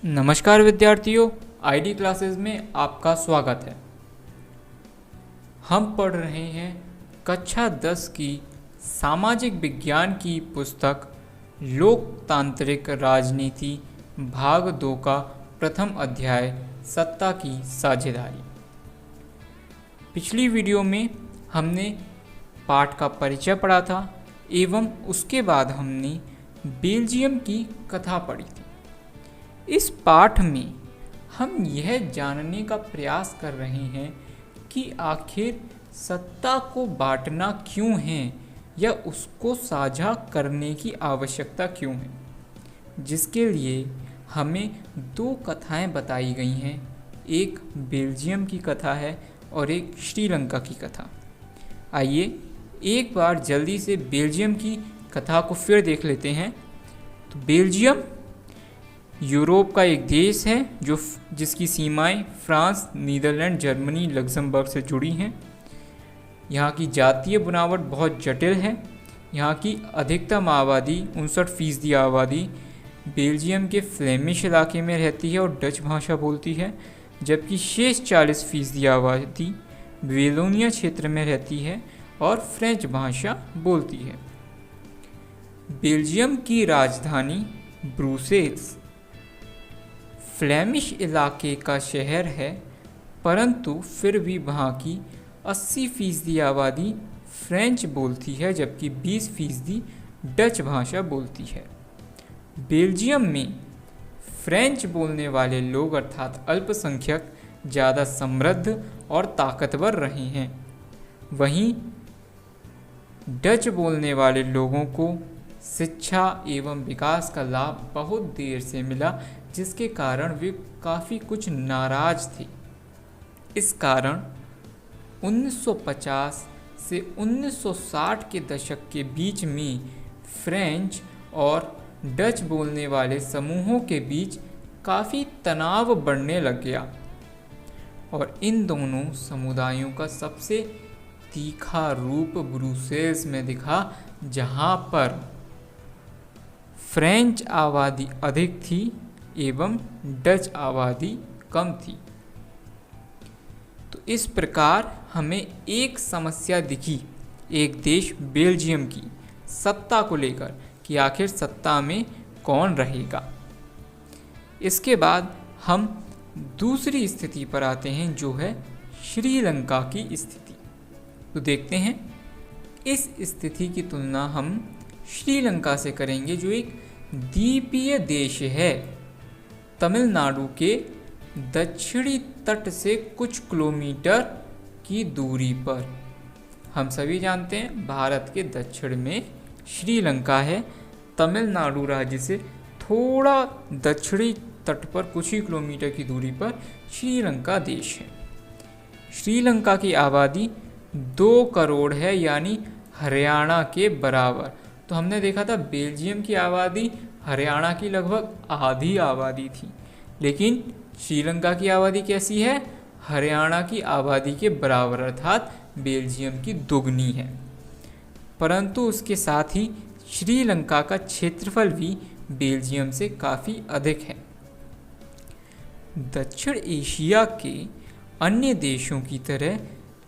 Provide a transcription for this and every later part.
नमस्कार विद्यार्थियों, ID classes में आपका स्वागत है। हम पढ़ रहे हैं कक्षा 10 की सामाजिक विज्ञान की पुस्तक लोकतांत्रिक राजनीति भाग 2 का प्रथम अध्याय सत्ता की साझेदारी। पिछली वीडियो में हमने पाठ का परिचय पढ़ा था एवं उसके बाद हमने बेल्जियम की कथा पढ़ी थी। इस पाठ में हम यह जानने का प्रयास कर रहे हैं कि आखिर सत्ता को बांटना क्यों है या उसको साझा करने की आवश्यकता क्यों है, जिसके लिए हमें दो कथाएं बताई गई हैं। एक बेल्जियम की कथा है और एक श्रीलंका की कथा। आइए एक बार जल्दी से बेल्जियम की कथा को फिर देख लेते हैं। तो बेल्जियम यूरोप का एक देश है जिसकी सीमाएं फ्रांस, नीदरलैंड, जर्मनी, लक्समबर्ग से जुड़ी हैं। यहाँ की जातीय बनावट बहुत जटिल है। यहाँ की अधिकतम आबादी 59% आबादी बेल्जियम के फ्लेमिश इलाके में रहती है और डच भाषा बोलती है, जबकि शेष 40% आबादी वेलोनिया क्षेत्र में रहती है और फ्रेंच भाषा बोलती है। बेल्जियम की राजधानी ब्रुसेल्स फ्लेमिश इलाके का शहर है, परंतु फिर भी वहाँ की 80% आबादी फ्रेंच बोलती है, जबकि 20% डच भाषा बोलती है। बेल्जियम में फ्रेंच बोलने वाले लोग अर्थात अल्पसंख्यक ज़्यादा समृद्ध और ताकतवर रहे हैं। वहीं डच बोलने वाले लोगों को शिक्षा एवं विकास का लाभ बहुत देर से मिला, जिसके कारण वे काफ़ी कुछ नाराज थे। इस कारण 1950 से 1960 के दशक के बीच में फ्रेंच और डच बोलने वाले समूहों के बीच काफ़ी तनाव बढ़ने लग गया और इन दोनों समुदायों का सबसे तीखा रूप ब्रुसेल्स में दिखा, जहाँ पर फ्रेंच आबादी अधिक थी एवं डच आबादी कम थी। तो इस प्रकार हमें एक समस्या दिखी एक देश बेल्जियम की सत्ता को लेकर कि आखिर सत्ता में कौन रहेगा। इसके बाद हम दूसरी स्थिति पर आते हैं, जो है श्रीलंका की स्थिति। तो देखते हैं इस स्थिति की तुलना हम श्रीलंका से करेंगे, जो एक द्वीपीय देश है। तमिलनाडु के दक्षिणी तट से कुछ किलोमीटर की दूरी पर। हम सभी जानते हैं भारत के दक्षिण में श्रीलंका है। तमिलनाडु राज्य से थोड़ा दक्षिणी तट पर कुछ ही किलोमीटर की दूरी पर श्रीलंका देश है। श्रीलंका की आबादी 2 करोड़ है, यानी हरियाणा के बराबर। तो हमने देखा था बेल्जियम की आबादी हरियाणा की लगभग आधी आबादी थी, लेकिन श्रीलंका की आबादी कैसी है? हरियाणा की आबादी के बराबर, अर्थात बेल्जियम की दुगनी है। परंतु उसके साथ ही श्रीलंका का क्षेत्रफल भी बेल्जियम से काफ़ी अधिक है। दक्षिण एशिया के अन्य देशों की तरह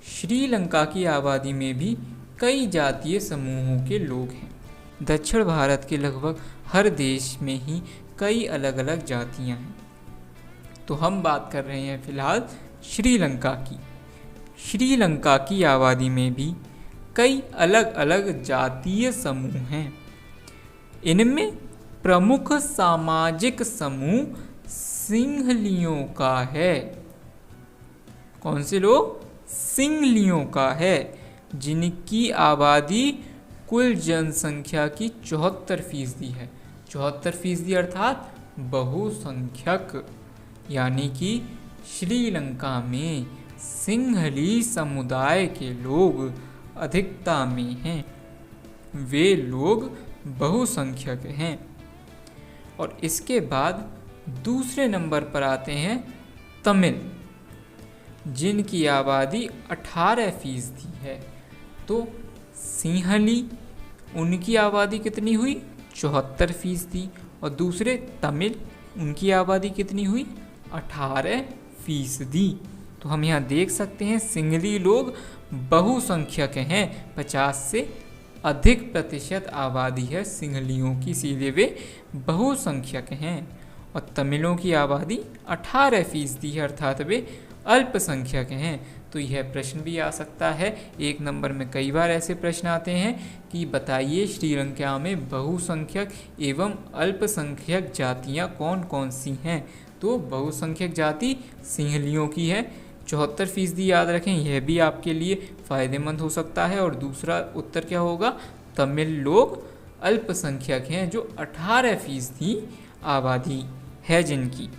श्रीलंका की आबादी में भी कई जातीय समूहों के लोग हैं। दक्षिण भारत के लगभग हर देश में ही कई अलग अलग जातियां हैं। तो हम बात कर रहे हैं फिलहाल श्रीलंका की। श्रीलंका की आबादी में भी कई अलग अलग जातीय समूह हैं। इनमें प्रमुख सामाजिक समूह सिंहलियों का है। कौन से लोग? सिंहलियों का है, जिनकी आबादी कुल जनसंख्या की 74% है। 74% अर्थात बहुसंख्यक, यानी कि श्रीलंका में सिंहली समुदाय के लोग अधिकता में हैं। वे लोग बहुसंख्यक हैं। और इसके बाद दूसरे नंबर पर आते हैं तमिल, जिनकी आबादी 18% है। तो सिंहली, उनकी आबादी कितनी हुई? 74%। और दूसरे तमिल, उनकी आबादी कितनी हुई? 18%। तो हम यहाँ देख सकते हैं सिंहली लोग बहुसंख्यक हैं, 50 से अधिक प्रतिशत आबादी है सिंहलियों की, इसीलिए वे बहुसंख्यक हैं। और तमिलों की आबादी 18% है, अर्थात वे अल्पसंख्यक हैं। तो यह प्रश्न भी आ सकता है 1 नंबर में। कई बार ऐसे प्रश्न आते हैं कि बताइए श्रीलंका में बहुसंख्यक एवं अल्पसंख्यक जातियां कौन कौन सी हैं। तो बहुसंख्यक जाति सिंहलियों की है, 74% याद रखें, यह भी आपके लिए फ़ायदेमंद हो सकता है। और दूसरा उत्तर क्या होगा? तमिल लोग अल्पसंख्यक हैं, जो 18% आबादी है जिनकी।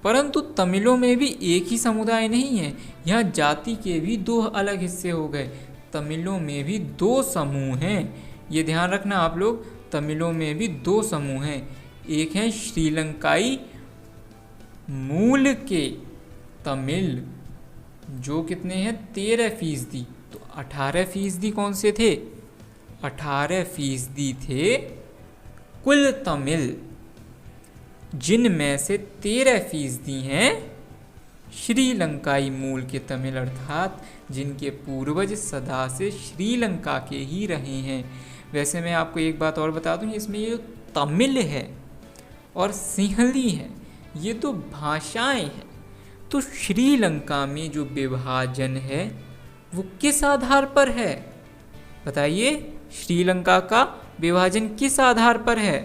परंतु तमिलों में भी एक ही समुदाय नहीं है, यहाँ जाति के भी 2 अलग हिस्से हो गए। तमिलों में भी 2 समूह हैं, ये ध्यान रखना आप लोग। तमिलों में भी 2 समूह हैं, एक है श्रीलंकाई मूल के तमिल, जो कितने हैं? 13%। तो 18% कौन से थे? 18% थे कुल तमिल, जिनमें से 13% हैं श्रीलंकाई मूल के तमिल, अर्थात जिनके पूर्वज सदा से श्रीलंका के ही रहे हैं। वैसे मैं आपको एक बात और बता दूं, इसमें ये तमिल है और सिंहली है, ये तो भाषाएं हैं। तो श्रीलंका में जो विभाजन है वो किस आधार पर है? बताइए, श्रीलंका का विभाजन किस आधार पर है?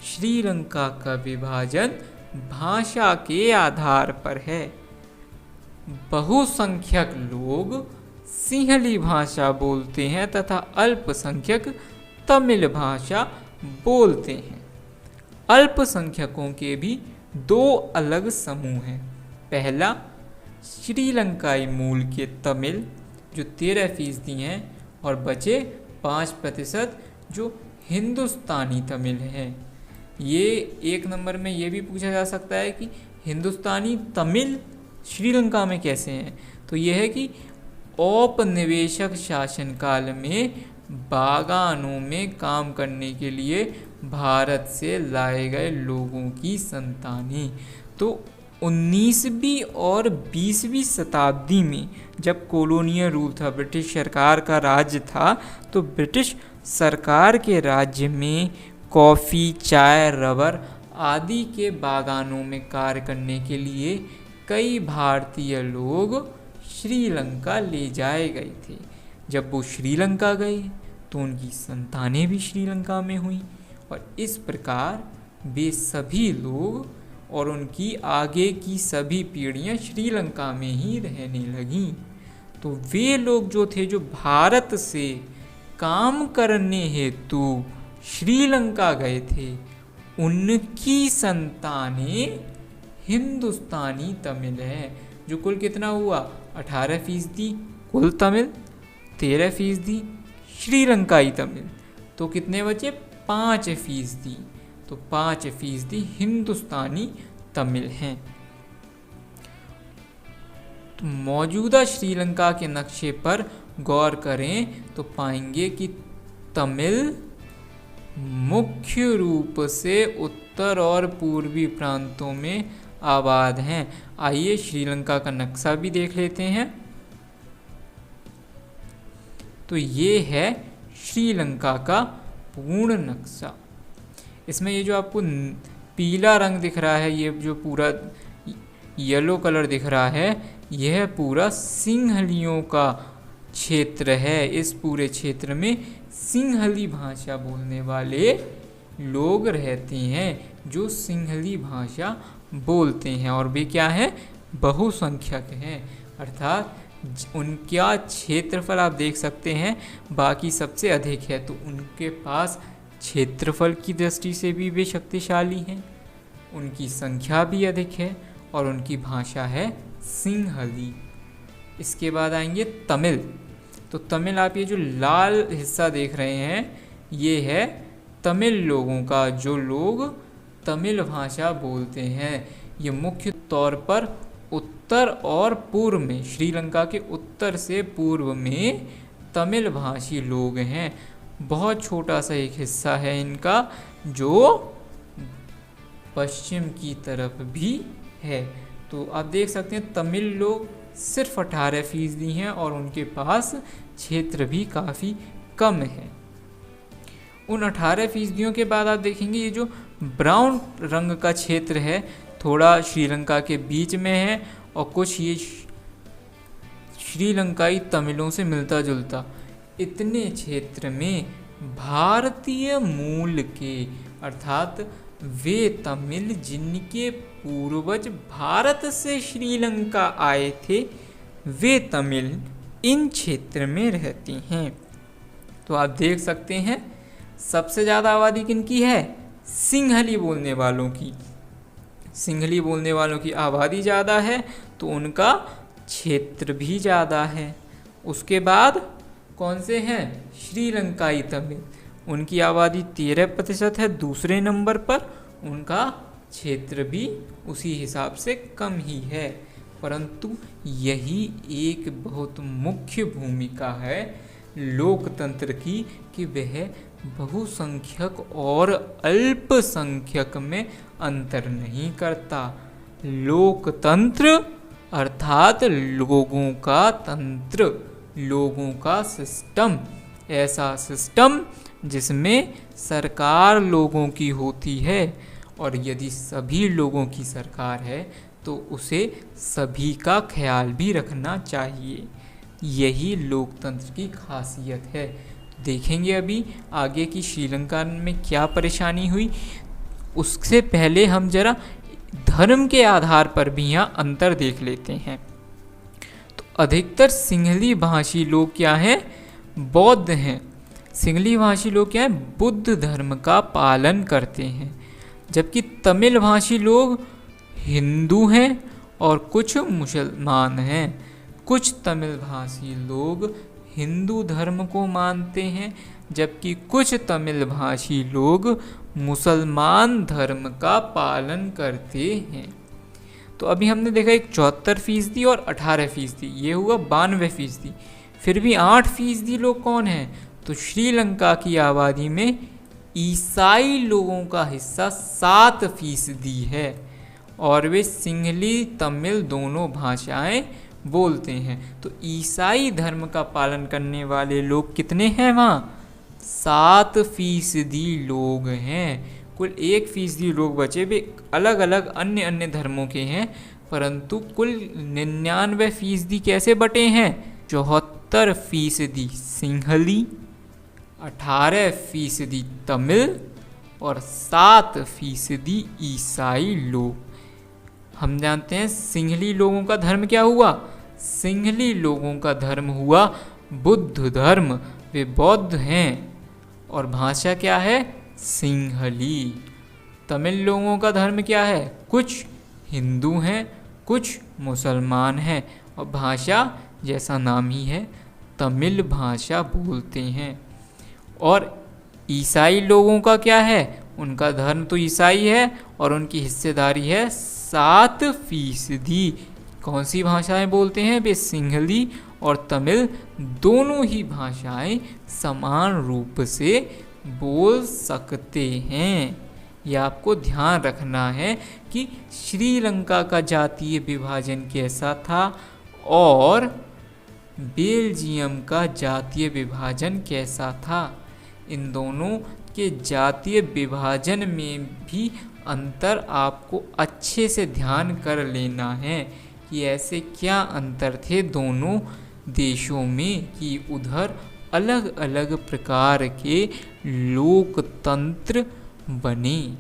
श्रीलंका का विभाजन भाषा के आधार पर है। बहुसंख्यक लोग सिंहली भाषा बोलते हैं तथा अल्पसंख्यक तमिल भाषा बोलते हैं। अल्पसंख्यकों के भी 2 अलग समूह हैं। पहला, श्रीलंकाई मूल के तमिल जो 13% हैं, और बचे 5% जो हिंदुस्तानी तमिल हैं। ये 1 नंबर में ये भी पूछा जा सकता है कि हिंदुस्तानी तमिल श्रीलंका में कैसे हैं। तो यह है कि औपनिवेशिक शासनकाल में बागानों में काम करने के लिए भारत से लाए गए लोगों की संतानें। तो 19वीं और 20वीं शताब्दी में जब कॉलोनियल रूल था, ब्रिटिश सरकार का राज्य था, तो ब्रिटिश सरकार के राज्य में कॉफ़ी, चाय, रबर आदि के बागानों में कार्य करने के लिए कई भारतीय लोग श्रीलंका ले जाए गए थे। जब वो श्रीलंका गए तो उनकी संतानें भी श्रीलंका में हुई, और इस प्रकार वे सभी लोग और उनकी आगे की सभी पीढ़ियां श्रीलंका में ही रहने लगीं। तो वे लोग जो थे, जो भारत से काम करने हेतु श्रीलंका गए थे, उनकी संतानें हिंदुस्तानी तमिल है। जो कुल कितना हुआ? 18% कुल तमिल, 13% श्रीलंकाई तमिल, तो कितने बचे? 5%। तो 5% हिंदुस्तानी तमिल हैं। तो मौजूदा श्रीलंका के नक्शे पर गौर करें तो पाएंगे कि तमिल मुख्य रूप से उत्तर और पूर्वी प्रांतों में आबाद हैं। आइए श्रीलंका का नक्शा भी देख लेते हैं। तो ये है श्रीलंका का पूर्ण नक्शा। इसमें ये जो आपको पीला रंग दिख रहा है, ये जो पूरा येलो कलर दिख रहा है, यह पूरा सिंहलियों का क्षेत्र है। इस पूरे क्षेत्र में सिंहली भाषा बोलने वाले लोग रहते हैं, जो सिंहली भाषा बोलते हैं, और वे क्या हैं? बहुसंख्यक हैं। अर्थात उनका क्षेत्रफल आप देख सकते हैं बाकी सबसे अधिक है, तो उनके पास क्षेत्रफल की दृष्टि से भी वे शक्तिशाली हैं, उनकी संख्या भी अधिक है, और उनकी भाषा है सिंहली। इसके बाद आएंगे तमिल। तो तमिल, आप ये जो लाल हिस्सा देख रहे हैं, ये है तमिल लोगों का, जो लोग तमिल भाषा बोलते हैं। ये मुख्य तौर पर उत्तर और पूर्व में, श्रीलंका के उत्तर से पूर्व में तमिल भाषी लोग हैं। बहुत छोटा सा एक हिस्सा है इनका जो पश्चिम की तरफ भी है। तो आप देख सकते हैं तमिल लोग सिर्फ 18% हैं और उनके पास क्षेत्र भी काफ़ी कम है। उन 18% के बाद आप देखेंगे ये जो ब्राउन रंग का क्षेत्र है थोड़ा श्रीलंका के बीच में है और कुछ ये श्रीलंकाई तमिलों से मिलता जुलता। इतने क्षेत्र में भारतीय मूल के अर्थात वे तमिल जिनके पूर्वज भारत से श्रीलंका आए थे, वे तमिल इन क्षेत्र में रहते हैं। तो आप देख सकते हैं सबसे ज़्यादा आबादी किनकी है? सिंहली बोलने वालों की। सिंहली बोलने वालों की आबादी ज़्यादा है तो उनका क्षेत्र भी ज़्यादा है। उसके बाद कौन से हैं? श्रीलंकाई तमिल, उनकी आबादी 13% है दूसरे नंबर पर, उनका क्षेत्र भी उसी हिसाब से कम ही है। परंतु यही एक बहुत मुख्य भूमिका है लोकतंत्र की कि वह बहुसंख्यक और अल्पसंख्यक में अंतर नहीं करता। लोकतंत्र अर्थात लोगों का तंत्र, लोगों का सिस्टम, ऐसा सिस्टम जिसमें सरकार लोगों की होती है और यदि सभी लोगों की सरकार है तो उसे सभी का ख्याल भी रखना चाहिए। यही लोकतंत्र की खासियत है। देखेंगे अभी आगे की श्रीलंका में क्या परेशानी हुई। उससे पहले हम जरा धर्म के आधार पर भी यहाँ अंतर देख लेते हैं। तो अधिकतर सिंहली भाषी लोग क्या हैं? बौद्ध हैं। सिंहली भाषी लोग क्या हैं? बुद्ध धर्म का पालन करते हैं। जबकि तमिल भाषी लोग हिंदू हैं और कुछ मुसलमान हैं। कुछ तमिल भाषी लोग हिंदू धर्म को मानते हैं जबकि कुछ तमिल भाषी लोग मुसलमान धर्म का पालन करते हैं। तो अभी हमने देखा एक 74% और 18%, ये हुआ 92%। फिर भी 8% लोग कौन हैं? तो श्रीलंका की आबादी में ईसाई लोगों का हिस्सा 7% है और वे सिंहली तमिल दोनों भाषाएं बोलते हैं। तो ईसाई धर्म का पालन करने वाले लोग कितने हैं वहाँ? 7% लोग हैं। कुल 1% लोग बचे वे अलग अलग अन्य अन्य धर्मों के हैं, परंतु कुल 99% कैसे बटे हैं? 74% सिंहली, 18% तमिल और 7% ईसाई लोग। हम जानते हैं सिंहली लोगों का धर्म क्या हुआ? सिंहली लोगों का धर्म हुआ बुद्ध धर्म, वे बौद्ध हैं और भाषा क्या है? सिंहली। तमिल लोगों का धर्म क्या है? कुछ हिंदू हैं, कुछ मुसलमान हैं और भाषा जैसा नाम ही है तमिल भाषा बोलते हैं। और ईसाई लोगों का क्या है? उनका धर्म तो ईसाई है और उनकी हिस्सेदारी है 7%। कौन सी भाषाएं बोलते हैं? वे सिंहली और तमिल दोनों ही भाषाएं समान रूप से बोल सकते हैं। यह आपको ध्यान रखना है कि श्रीलंका का जातीय विभाजन कैसा था और बेल्जियम का जातीय विभाजन कैसा था। इन दोनों के जातीय विभाजन में भी अंतर आपको अच्छे से ध्यान कर लेना है कि ऐसे क्या अंतर थे दोनों देशों में कि उधर अलग अलग प्रकार के लोकतंत्र बने।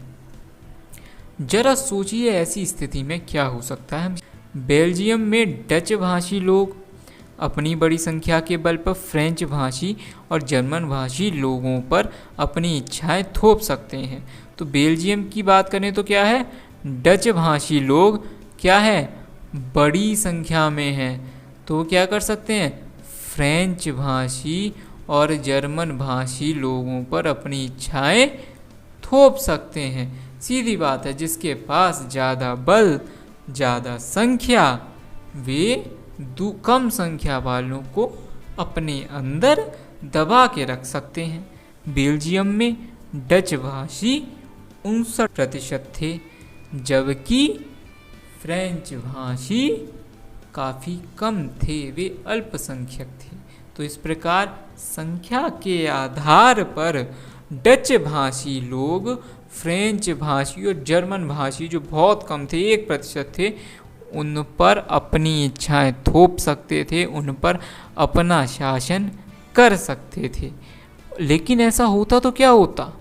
जरा सोचिए ऐसी स्थिति में क्या हो सकता है। बेल्जियम में डच भाषी लोग अपनी बड़ी संख्या के बल पर फ्रेंच भाषी और जर्मन भाषी लोगों पर अपनी इच्छाएं थोप सकते हैं। तो बेल्जियम की बात करें तो क्या है? डच भाषी लोग क्या है? बड़ी संख्या में हैं। तो क्या कर सकते हैं? फ्रेंच भाषी और जर्मन भाषी लोगों पर अपनी इच्छाएं थोप सकते हैं। सीधी बात है, जिसके पास ज़्यादा बल, ज़्यादा संख्या, वे कम संख्या वालों को अपने अंदर दबा के रख सकते हैं। बेल्जियम में डच भाषी 59% थे जबकि फ्रेंच भाषी काफ़ी कम थे, वे अल्पसंख्यक थे। तो इस प्रकार संख्या के आधार पर डच भाषी लोग फ्रेंच भाषी और जर्मन भाषी जो बहुत कम थे, 1% थे, उन पर अपनी इच्छाएं थोप सकते थे, उन पर अपना शासन कर सकते थे। लेकिन ऐसा होता तो क्या होता,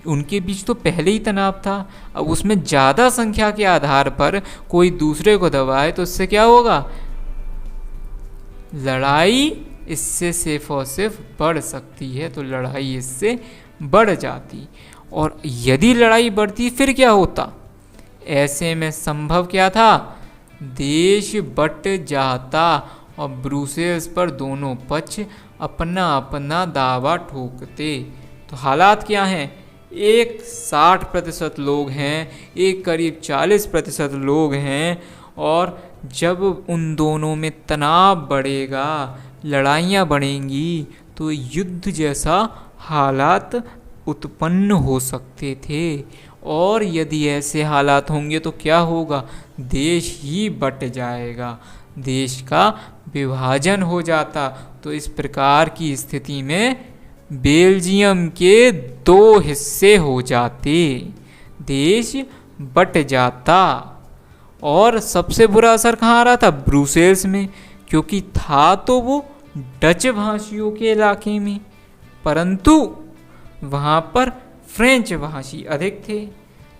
उनके बीच तो पहले ही तनाव था, अब उसमें ज़्यादा संख्या के आधार पर कोई दूसरे को दबाए तो इससे क्या होगा, लड़ाई इससे सिर्फ और सिर्फ बढ़ सकती है। तो लड़ाई इससे बढ़ जाती, और यदि लड़ाई बढ़ती फिर क्या होता, ऐसे में संभव क्या था, देश बट जाता और ब्रुसेल्स पर दोनों पक्ष अपना अपना दावा ठोकते। तो हालात क्या हैं, एक 60% लोग हैं, एक करीब 40% लोग हैं, और जब उन दोनों में तनाव बढ़ेगा, लड़ाइयाँ बढ़ेंगी, तो युद्ध जैसा हालात उत्पन्न हो सकते थे। और यदि ऐसे हालात होंगे तो क्या होगा, देश ही बट जाएगा, देश का विभाजन हो जाता। तो इस प्रकार की स्थिति में बेल्जियम के 2 हिस्से हो जाते, देश बट जाता। और सबसे बुरा असर कहाँ आ रहा था, ब्रुसेल्स में, क्योंकि था तो वो डच भाषियों के इलाके में, परंतु वहाँ पर फ्रेंच भाषी अधिक थे।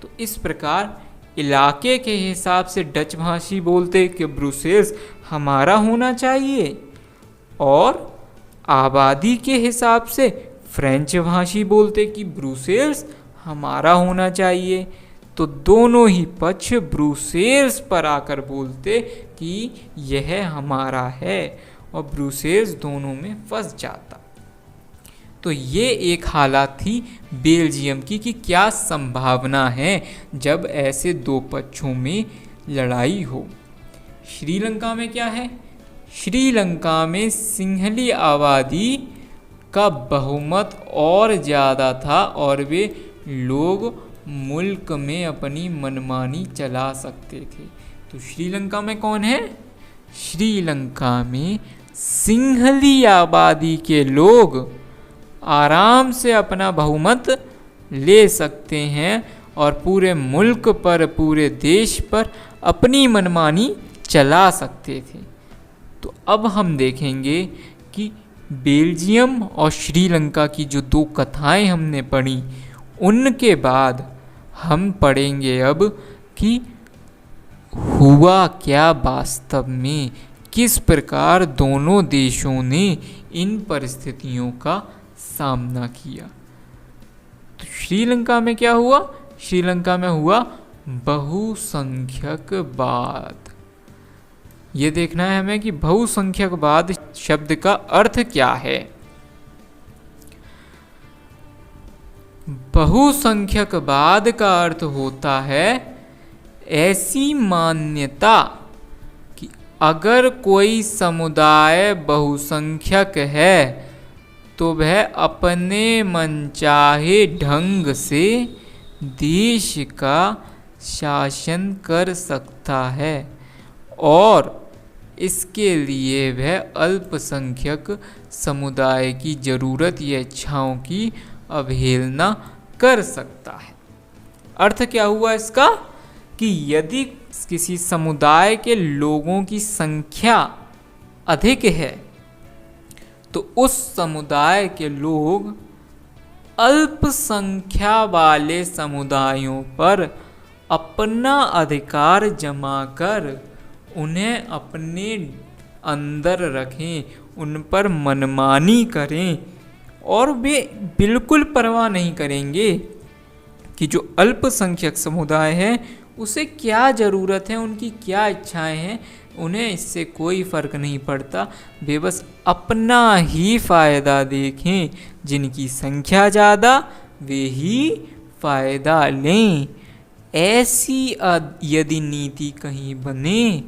तो इस प्रकार इलाके के हिसाब से डच भाषी बोलते कि ब्रुसेल्स हमारा होना चाहिए, और आबादी के हिसाब से फ्रेंच भाषी बोलते कि ब्रुसेल्स हमारा होना चाहिए। तो दोनों ही पक्ष ब्रुसेल्स पर आकर बोलते कि यह हमारा है, और ब्रुसेल्स दोनों में फंस जाता। तो ये एक हालत थी बेल्जियम की कि क्या संभावना है जब ऐसे 2 पक्षों में लड़ाई हो। श्रीलंका में क्या है, श्रीलंका में सिंहली आबादी का बहुमत और ज़्यादा था, और वे लोग मुल्क में अपनी मनमानी चला सकते थे। तो श्रीलंका में कौन है, श्रीलंका में सिंहली आबादी के लोग आराम से अपना बहुमत ले सकते हैं, और पूरे मुल्क पर, पूरे देश पर अपनी मनमानी चला सकते थे। तो अब हम देखेंगे कि बेल्जियम और श्रीलंका की जो 2 कथाएं हमने पढ़ी, उनके बाद हम पढ़ेंगे अब कि हुआ क्या वास्तव में, किस प्रकार दोनों देशों ने इन परिस्थितियों का सामना किया। तो श्रीलंका में क्या हुआ, श्रीलंका में हुआ बहुसंख्यकवाद। ये देखना है हमें कि बहुसंख्यकवाद शब्द का अर्थ क्या है। बहुसंख्यकवाद का अर्थ होता है ऐसी मान्यता कि अगर कोई समुदाय बहुसंख्यक है तो वह अपने मनचाहे ढंग से देश का शासन कर सकता है, और इसके लिए वह अल्पसंख्यक समुदाय की ज़रूरत या इच्छाओं की अवहेलना कर सकता है। अर्थ क्या हुआ इसका, कि यदि किसी समुदाय के लोगों की संख्या अधिक है तो उस समुदाय के लोग अल्पसंख्या वाले समुदायों पर अपना अधिकार जमा कर उन्हें अपने अंदर रखें, उन पर मनमानी करें, और वे बिल्कुल परवाह नहीं करेंगे कि जो अल्पसंख्यक समुदाय है उसे क्या ज़रूरत है, उनकी क्या इच्छाएं हैं, उन्हें इससे कोई फ़र्क नहीं पड़ता। वे बस अपना ही फ़ायदा देखें, जिनकी संख्या ज़्यादा वे ही फ़ायदा लें। ऐसी यदि नीति कहीं बने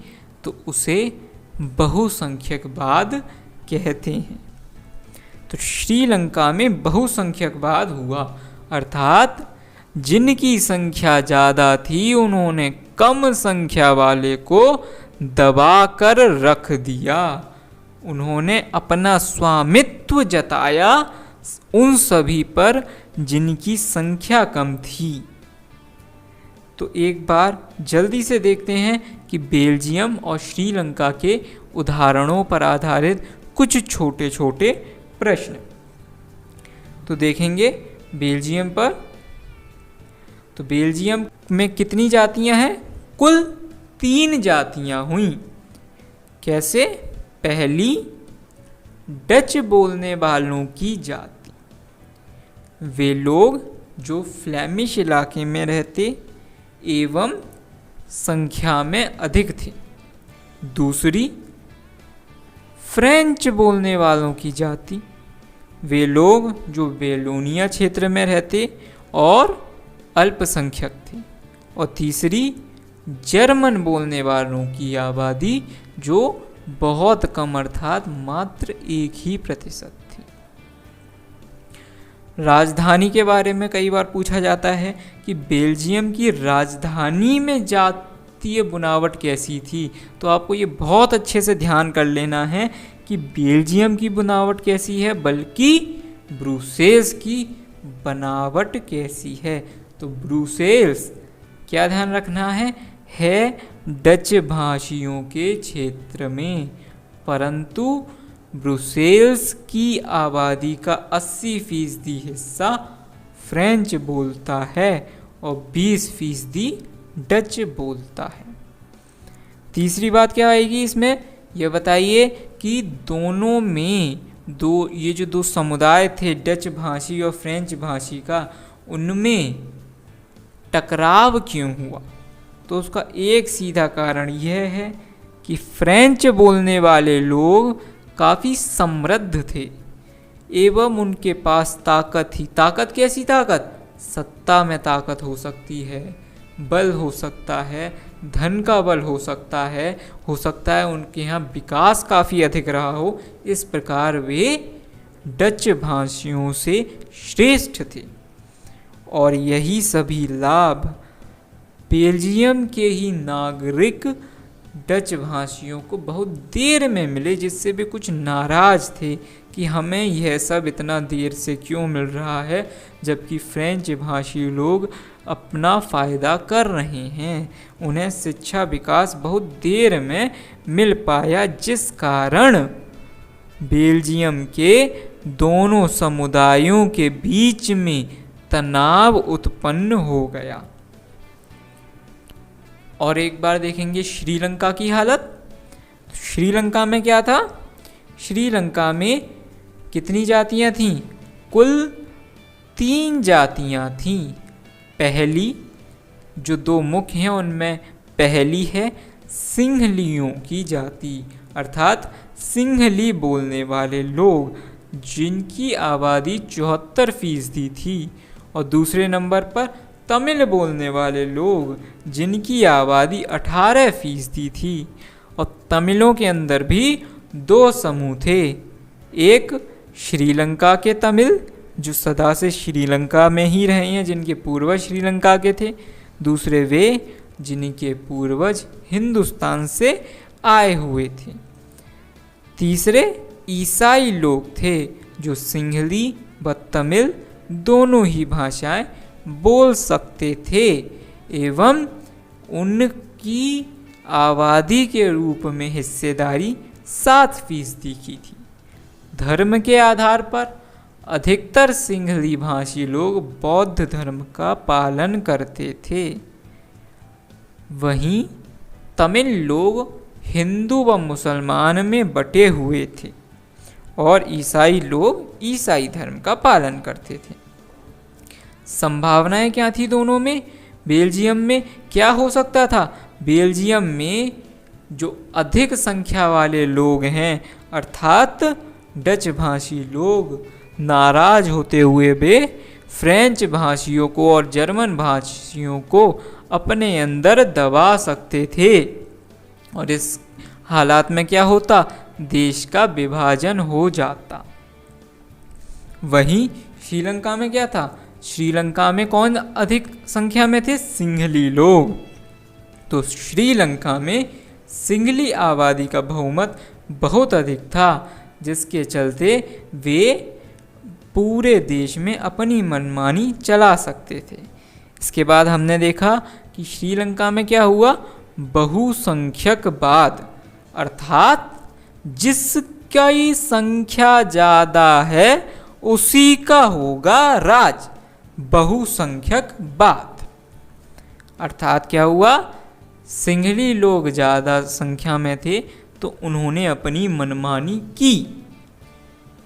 तो उसे बहुसंख्यकवाद कहते हैं। तो श्रीलंका में बहुसंख्यकवाद हुआ, अर्थात जिनकी संख्या ज़्यादा थी उन्होंने कम संख्या वाले को दबा कर रख दिया। उन्होंने अपना स्वामित्व जताया उन सभी पर जिनकी संख्या कम थी। तो एक बार जल्दी से देखते हैं कि बेल्जियम और श्रीलंका के उदाहरणों पर आधारित कुछ छोटे छोटे प्रश्न। तो देखेंगे बेल्जियम पर। तो बेल्जियम में कितनी जातियां हैं? कुल 3 जातियां हुई। कैसे? पहली, डच बोलने वालों की जाति, वे लोग जो फ्लेमिश इलाके में रहते एवं संख्या में अधिक थे। दूसरी, फ्रेंच बोलने वालों की जाति, वे लोग जो वेलोनिया क्षेत्र में रहते और अल्पसंख्यक थे। और तीसरी, जर्मन बोलने वालों की आबादी जो बहुत कम अर्थात मात्र 1% थी। राजधानी के बारे में कई बार पूछा जाता है कि बेल्जियम की राजधानी में जातीय बुनावट कैसी थी। तो आपको ये बहुत अच्छे से ध्यान कर लेना है कि बेल्जियम की बनावट कैसी है, बल्कि ब्रुसेल्स की बनावट कैसी है। तो ब्रुसेल्स क्या ध्यान रखना है डच भाषियों के क्षेत्र में, परंतु ब्रुसेल्स की आबादी का 80% हिस्सा फ्रेंच बोलता है और 20% डच बोलता है। तीसरी बात क्या आएगी इसमें, यह बताइए कि दोनों में ये जो दो समुदाय थे डच भाषी और फ्रेंच भाषी का, उनमें टकराव क्यों हुआ। तो उसका एक सीधा कारण यह है कि फ्रेंच बोलने वाले लोग काफ़ी समृद्ध थे एवं उनके पास ताकत थी। ताकत कैसी ताकत? सत्ता में ताकत हो सकती है, बल हो सकता है, धन का बल हो सकता है उनके यहाँ विकास काफ़ी अधिक रहा हो। इस प्रकार वे डच भाषियों से श्रेष्ठ थे और यही सभी लाभ बेल्जियम के ही नागरिक डच भाषियों को बहुत देर में मिले, जिससे वे कुछ नाराज थे कि हमें यह सब इतना देर से क्यों मिल रहा है, जबकि फ्रेंच भाषी लोग अपना फ़ायदा कर रहे हैं। उन्हें शिक्षा विकास बहुत देर में मिल पाया, जिस कारण बेल्जियम के दोनों समुदायों के बीच में तनाव उत्पन्न हो गया। और एक बार देखेंगे श्रीलंका की हालत। श्रीलंका में क्या था? श्रीलंका में कितनी जातियां थीं? कुल 3 जातियां थीं। पहली, जो 2 मुख्य हैं उनमें पहली है सिंहलियों की जाति, अर्थात सिंहली बोलने वाले लोग, जिनकी आबादी 74% थी। और दूसरे नंबर पर तमिल बोलने वाले लोग, जिनकी आबादी 18% थी। और तमिलों के अंदर भी 2 समूह थे, एक श्रीलंका के तमिल जो सदा से श्रीलंका में ही रहे हैं, जिनके पूर्वज श्रीलंका के थे। दूसरे वे जिनके पूर्वज हिंदुस्तान से आए हुए थे। तीसरे ईसाई लोग थे जो सिंहली व तमिल दोनों ही भाषाएं बोल सकते थे एवं उनकी आबादी के रूप में हिस्सेदारी 7% की थी। धर्म के आधार पर अधिकतर सिंहली भाषी लोग बौद्ध धर्म का पालन करते थे, वहीं तमिल लोग हिंदू व मुसलमान में बटे हुए थे और ईसाई लोग ईसाई धर्म का पालन करते थे। संभावनाएं क्या थी दोनों में? बेल्जियम में क्या हो सकता था? बेल्जियम में जो अधिक संख्या वाले लोग हैं अर्थात डच भाषी लोग, नाराज होते हुए वे फ्रेंच भाषियों को और जर्मन भाषियों को अपने अंदर दबा सकते थे और इस हालात में क्या होता? देश का विभाजन हो जाता। वहीं श्रीलंका में क्या था? श्रीलंका में कौन अधिक संख्या में थे? सिंहली लोग। तो श्रीलंका में सिंहली आबादी का बहुमत बहुत अधिक था, जिसके चलते वे पूरे देश में अपनी मनमानी चला सकते थे। इसके बाद हमने देखा कि श्रीलंका में क्या हुआ? बहुसंख्यकवाद, अर्थात जिसकी संख्या ज़्यादा है उसी का होगा राज। बहुसंख्यकवाद अर्थात क्या हुआ? सिंहली लोग ज़्यादा संख्या में थे तो उन्होंने अपनी मनमानी की।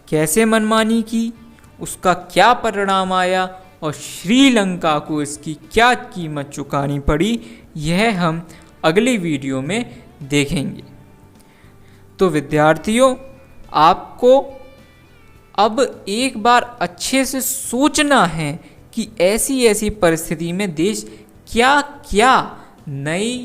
कैसे मनमानी की, उसका क्या परिणाम आया और श्रीलंका को इसकी क्या कीमत चुकानी पड़ी, यह हम अगली वीडियो में देखेंगे। तो विद्यार्थियों, आपको अब एक बार अच्छे से सोचना है कि ऐसी ऐसी परिस्थिति में देश क्या क्या नई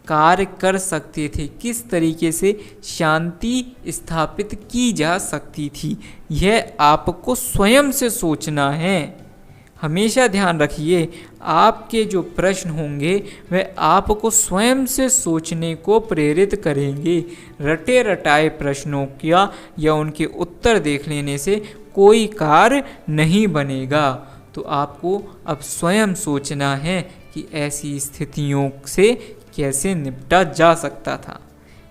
कार्य कर सकते थे, किस तरीके से शांति स्थापित की जा सकती थी, यह आपको स्वयं से सोचना है। हमेशा ध्यान रखिए, आपके जो प्रश्न होंगे वह आपको स्वयं से सोचने को प्रेरित करेंगे। रटे रटाए प्रश्नों या उनके उत्तर देख लेने से कोई कार्य नहीं बनेगा। तो आपको अब स्वयं सोचना है कि ऐसी स्थितियों से कैसे निपटा जा सकता था।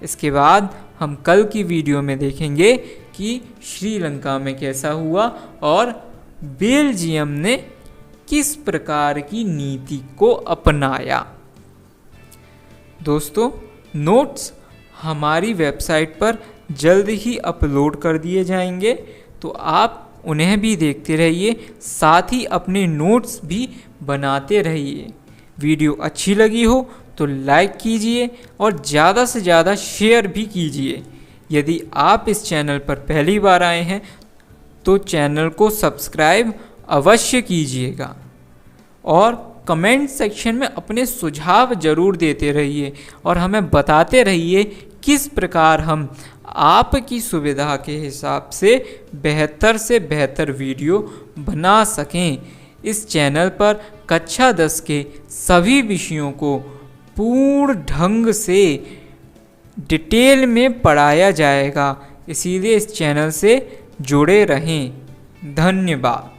इसके बाद हम कल की वीडियो में देखेंगे कि श्रीलंका में कैसा हुआ और बेल्जियम ने किस प्रकार की नीति को अपनाया। दोस्तों, नोट्स हमारी वेबसाइट पर जल्द ही अपलोड कर दिए जाएंगे, तो आप उन्हें भी देखते रहिए, साथ ही अपने नोट्स भी बनाते रहिए। वीडियो अच्छी लगी हो तो लाइक कीजिए और ज़्यादा से ज़्यादा शेयर भी कीजिए। यदि आप इस चैनल पर पहली बार आए हैं तो चैनल को सब्सक्राइब अवश्य कीजिएगा और कमेंट सेक्शन में अपने सुझाव ज़रूर देते रहिए और हमें बताते रहिए किस प्रकार हम आपकी सुविधा के हिसाब से बेहतर वीडियो बना सकें। इस चैनल पर कक्षा 10 के सभी विषयों को पूर्ण ढंग से डिटेल में पढ़ाया जाएगा, इसीलिए इस चैनल से जुड़े रहें। धन्यवाद।